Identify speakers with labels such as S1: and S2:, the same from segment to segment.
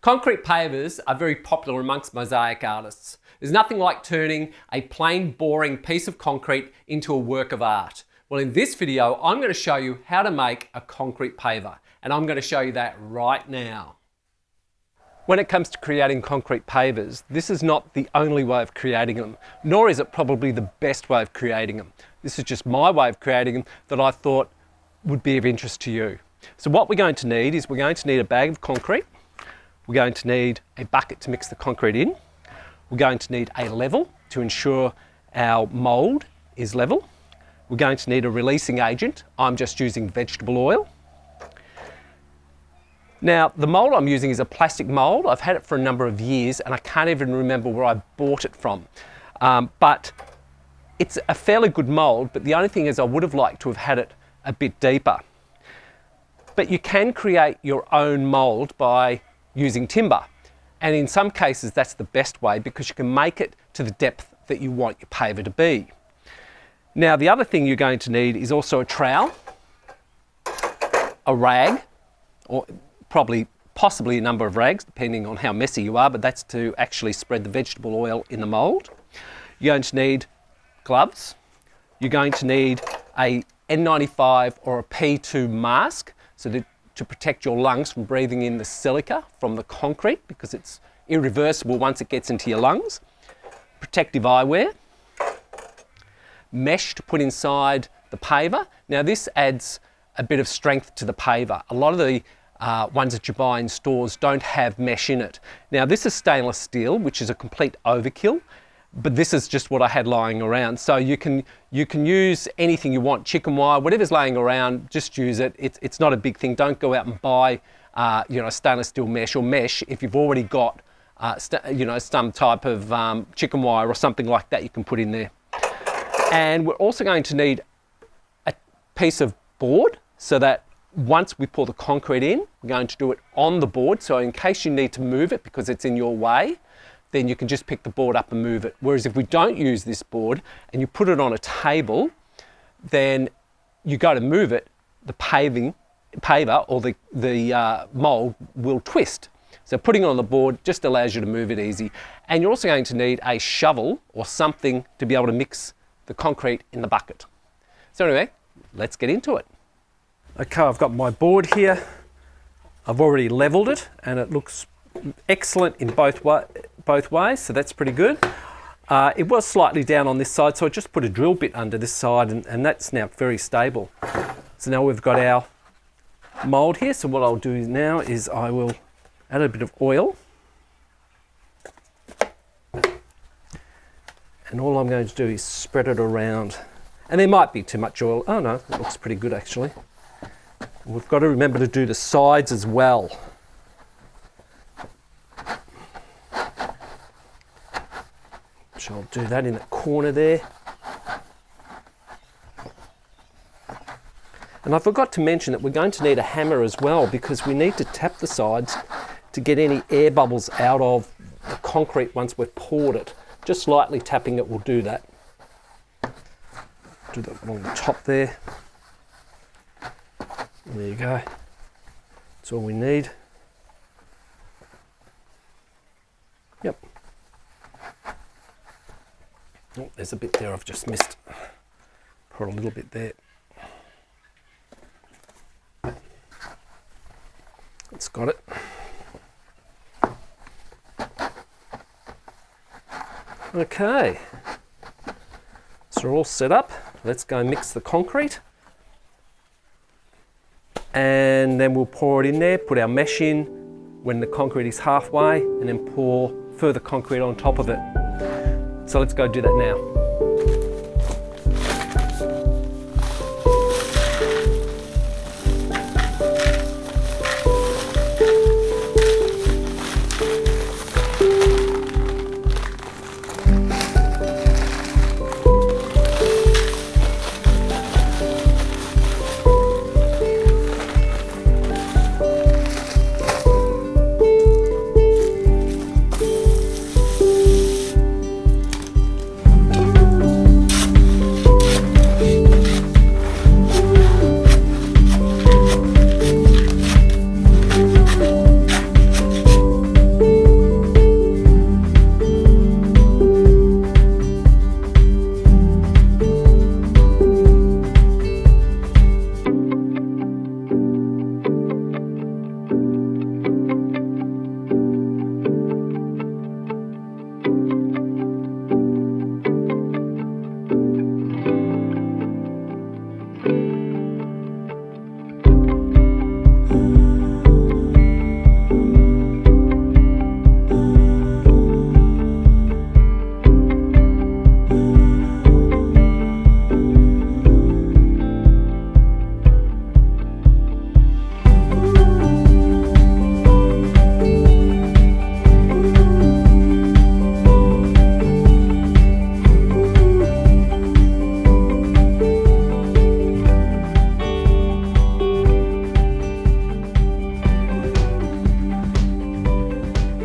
S1: Concrete pavers are very popular amongst mosaic artists. There's nothing like turning a plain, boring piece of concrete into a work of art. Well, in this video, I'm going to show you how to make a concrete paver, and I'm going to show you that right now. When it comes to creating concrete pavers, this is not the only way of creating them, nor is it probably the best way of creating them. This is just my way of creating them that I thought would be of interest to you. So what we're going to need is we're going to need a bag of concrete. We're going to need a bucket to mix the concrete in. We're going to need a level to ensure our mould is level. We're going to need a releasing agent. I'm just using vegetable oil. Now, the mould I'm using is a plastic mould. I've had it for a number of years and I can't even remember where I bought it from. But it's a fairly good mould, but the only thing is I would have liked to have had it a bit deeper. But you can create your own mould by using timber. And in some cases, that's the best way because you can make it to the depth that you want your paver to be. Now, the other thing you're going to need is also a trowel, a rag, or possibly a number of rags, depending on how messy you are, but that's to actually spread the vegetable oil in the mould. You're going to need gloves. You're going to need a N95 or a P2 mask to protect your lungs from breathing in the silica from the concrete because it's irreversible once it gets into your lungs. Protective eyewear. Mesh to put inside the paver. Now this adds a bit of strength to the paver. A lot of the ones that you buy in stores don't have mesh in it. Now this is stainless steel, which is a complete overkill, but this is just what I had lying around. So you can use anything you want, chicken wire, whatever's laying around, just use it. It's not a big thing. Don't go out and buy stainless steel mesh or mesh if you've already got some type of chicken wire or something like that you can put in there. And we're also going to need a piece of board so that once we pour the concrete in, we're going to do it on the board. So in case you need to move it because it's in your way, then you can just pick the board up and move it. Whereas if we don't use this board and you put it on a table, then you go to move it, the paver or the mould will twist. So putting it on the board just allows you to move it easy. And you're also going to need a shovel or something to be able to mix the concrete in the bucket. So anyway, let's get into it. Okay, I've got my board here. I've already leveled it and it looks excellent in both ways, so that's pretty good. It was slightly down on this side, so I just put a drill bit under this side and that's now very stable. So now we've got our mould here, so what I'll do now is I will add a bit of oil. And all I'm going to do is spread it around. And there might be too much oil. Oh no, it looks pretty good actually. We've got to remember to do the sides as well. So I'll do that in the corner there. And I forgot to mention that we're going to need a hammer as well because we need to tap the sides to get any air bubbles out of the concrete once we've poured it. Just lightly tapping it will do that. Do that along the top there. There you go. That's all we need. Yep. Oh, there's a bit there I've just missed. Put a little bit there. It's got it. Okay. So we're all set up. Let's go mix the concrete. And then we'll pour it in there, put our mesh in when the concrete is halfway, and then pour further concrete on top of it. So let's go do that now.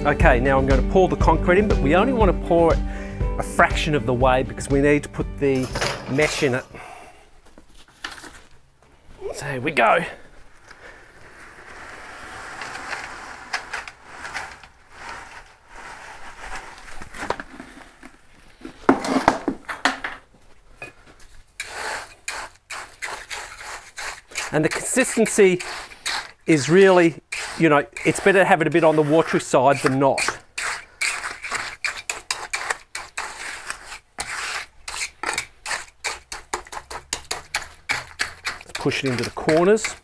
S1: Okay, now I'm going to pour the concrete in, but we only want to pour it a fraction of the way because we need to put the mesh in it. So here we go. And the consistency is really, you know, it's better to have it a bit on the watery side than not. Let's push it into the corners.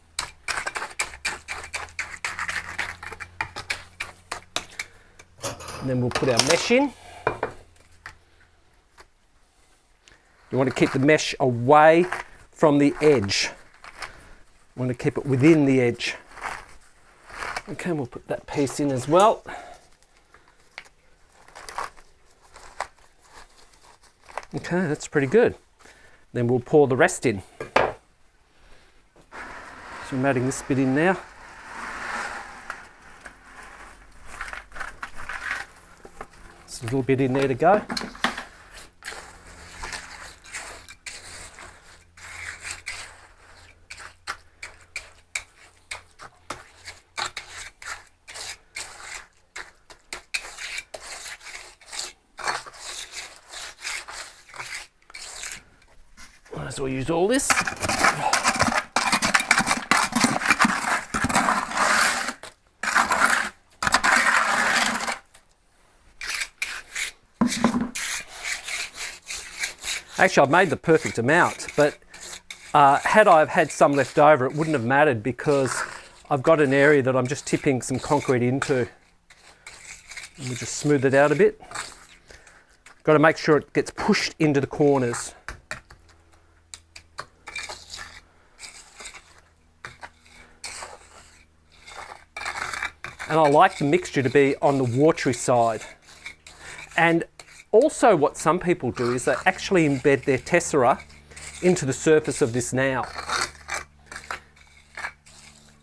S1: And then we'll put our mesh in. You want to keep the mesh away from the edge. You want to keep it within the edge. Okay, we'll put that piece in as well. Okay, that's pretty good. Then we'll pour the rest in. So I'm adding this bit in now. There's a little bit in there to go. Might as well use all this. Actually, I've made the perfect amount, but had I had some left over, it wouldn't have mattered because I've got an area that I'm just tipping some concrete into. Let me just smooth it out a bit. Got to make sure it gets pushed into the corners. And I like the mixture to be on the watery side. And also what some people do is they actually embed their tessera into the surface of this now.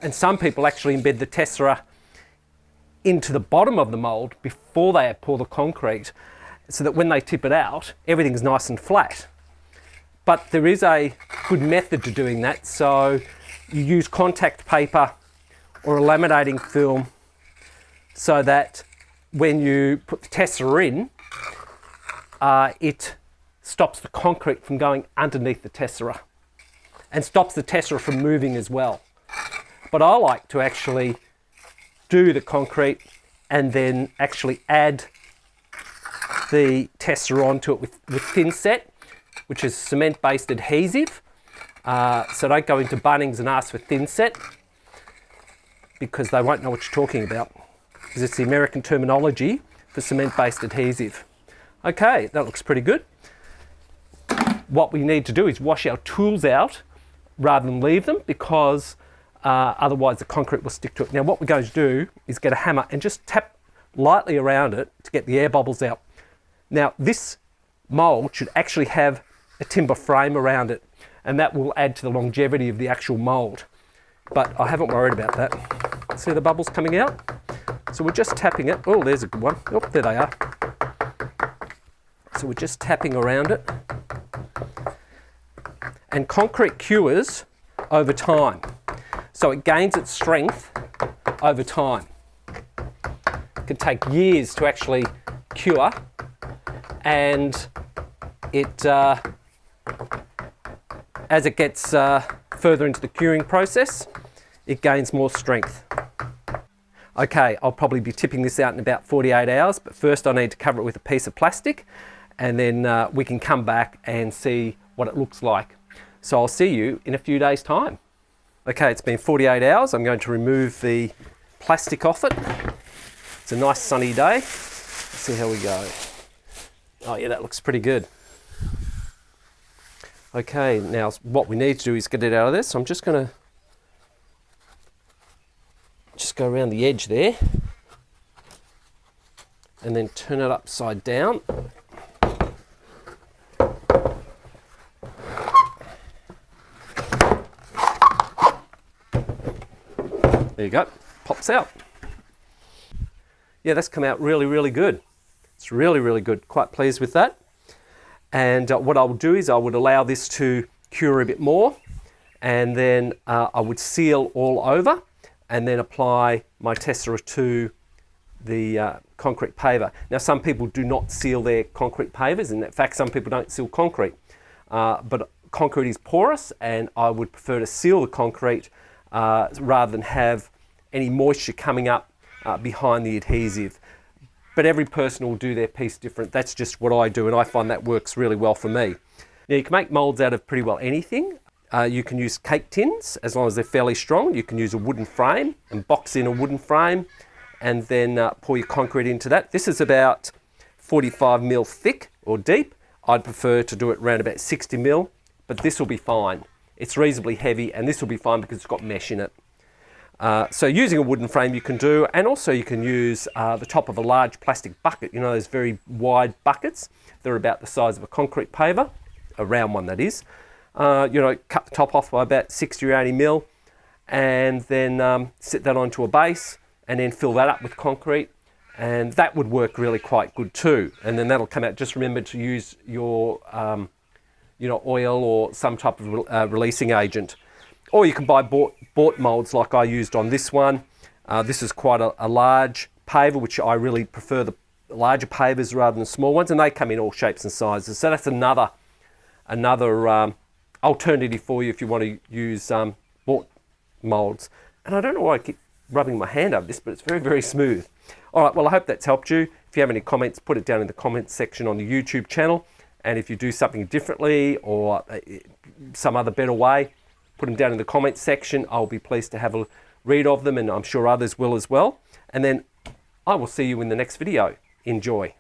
S1: And some people actually embed the tessera into the bottom of the mould before they pour the concrete, so that when they tip it out, everything's nice and flat. But there is a good method to doing that. So you use contact paper or a laminating film so that when you put the tessera in, it stops the concrete from going underneath the tessera and stops the tessera from moving as well. But I like to actually do the concrete and then actually add the tessera onto it with thinset, which is cement-based adhesive. So don't go into Bunnings and ask for thinset because they won't know what you're talking about, because it's the American terminology for cement-based adhesive. Okay, that looks pretty good. What we need to do is wash our tools out rather than leave them, because otherwise the concrete will stick to it. Now what we're going to do is get a hammer and just tap lightly around it to get the air bubbles out. Now this mould should actually have a timber frame around it, and that will add to the longevity of the actual mould. But I haven't worried about that. See the bubbles coming out? So we're just tapping it. Oh, there's a good one. Oh, there they are. So we're just tapping around it. And concrete cures over time. So it gains its strength over time. It can take years to actually cure, and it, as it gets further into the curing process, it gains more strength. Okay, I'll probably be tipping this out in about 48 hours, but first I need to cover it with a piece of plastic, and then we can come back and see what it looks like. So I'll see you in a few days' time. Okay, it's been 48 hours. I'm going to remove the plastic off it. It's a nice sunny day. Let's see how we go. Oh yeah, that looks pretty good. Okay, now what we need to do is get it out of this. So I'm just going to just go around the edge there and then turn it upside down. There you go, pops out. yeah, that's come out really, really good. It's really, really good. Quite pleased with that. And what I would do is I would allow this to cure a bit more, and then I would seal all over and then apply my tessera to the concrete paver. Now, some people do not seal their concrete pavers, and in fact some people don't seal concrete, but concrete is porous, and I would prefer to seal the concrete rather than have any moisture coming up behind the adhesive. But every person will do their piece different. That's just what I do, and I find that works really well for me. Now, you can make moulds out of pretty well anything. You can use cake tins as long as they're fairly strong. You can use a wooden frame and box in a wooden frame and then pour your concrete into that. This is about 45 mil thick or deep. I'd prefer to do it around about 60 mil, but this will be fine. It's reasonably heavy, and this will be fine because it's got mesh in it. So using a wooden frame you can do, and also you can use the top of a large plastic bucket, you know, those very wide buckets. They're about the size of a concrete paver, a round one that is. You know, cut the top off by about 60 or 80 mil, and then sit that onto a base, and then fill that up with concrete, and that would work really quite good too. And then that'll come out. Just remember to use your you know, oil or some type of releasing agent. Or you can buy bought molds like I used on this one. This is quite a large paver, which I really prefer the larger pavers rather than the small ones, and they come in all shapes and sizes. So that's another alternative for you if you want to use bought molds. And I don't know why I keep rubbing my hand over this, but it's very, very smooth. All right, well, I hope that's helped you. If you have any comments, put it down in the comments section on the YouTube channel. And if you do something differently or some other better way, put them down in the comments section. I'll be pleased to have a read of them, and I'm sure others will as well. And then I will see you in the next video. Enjoy.